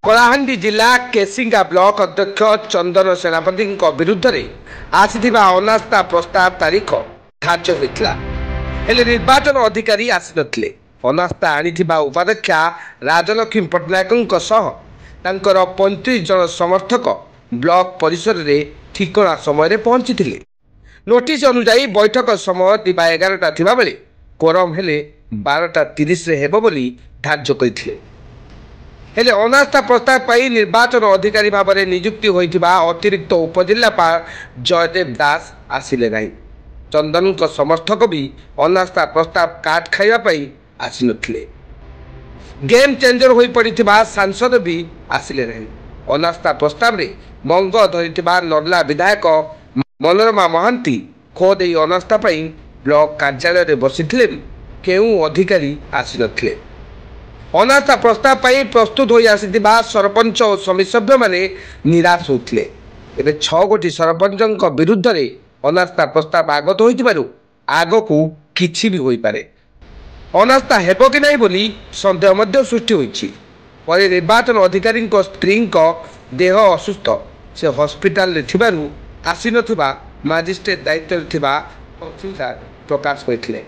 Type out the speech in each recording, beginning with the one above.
कलाहांडी जिला केसिंगा ब्लॉक अध्यक्ष चंदन सेनापति विरुद्ध आसीथिबा अनास्था प्रस्ताव तारीख धार्य होइतला हेले निर्वाचन अधिकारी आसी नथिले। अनास्था आनिथिबा उपाध्यक्षा राजलक्ष्मी पट्टनायक सह तांकर 35 जन समर्थक ब्लॉक परिसर रे ठिकना समय पहुंची थिले। नोटिस अनुसार बैठक समय 11टा थिबा बेले कोरम हेले 12:30 रे हेबो बोली धार्य करिथिले। हेले अनास्था प्रस्ताव पाई निर्वाचन अधिकारी भाव में नियुक्ति होइथिबा अतिरिक्त उपजिल्लापाल जयदेव दास आसिले नहीं। चंदन समर्थक भी अनास्था प्रस्ताव काट खाइबा पाई आसी नथिले। गेम चेंजर होई पड़िथिबा सांसद भी आसिले नहीं। अनास्था प्रस्ताव रे मंग धरिथिबा नर्ला विधायक मनोरमा महांती खोद एई अनास्था पाई ब्लॉक कार्यालय रे बसिथिले केउ अधिकारी आसी नथिले। अनास्था प्रस्ताव पाई प्रस्तुत हो आसिथिबा सरपंच और समिति सभ्य माने निराश होथिले। एबे 6 गोटी सरपंचक विरुद्ध रे अनास्था प्रस्ताव आगत होइतिबारु आगकू किछि भी होई पारे। अनास्था हेबो कि नाही बोली संदेह मध्य सृष्टि होइछि। पर निर्वाचन अधिकारी स्त्री देह असुस्थ से हॉस्पिटल रे थिबारु आसी नथिबा मजिस्ट्रेट दायित्व थिबा प्रकाश होइथिले।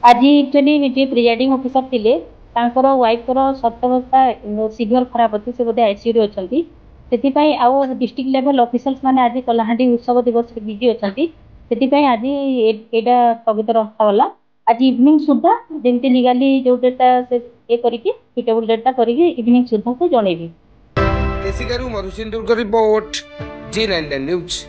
आज एक्चुअली जे प्रिजाइडिंग ऑफिसर थिले तांकर वाइफ रो स्वास्थ्य सिवियर खराब अछि से बोधे आईसीयू रे अछंती। सेति पई आउ डिस्ट्रिक्ट लेवल ऑफिसर्स माने आज कलाहांडी उत्सव दिवस रे बिजी अछंती। सेति पई आज एडा कविता रखा वाला आज इवनिंग सुद्धा जेंति लीगली जो डेटा से ए करिके सुटेबल डेटा करिके इवनिंग सुद्धा से जणेबी। केसिगारू मरुसिंदुर रिपोर्ट जी9 न्यूज।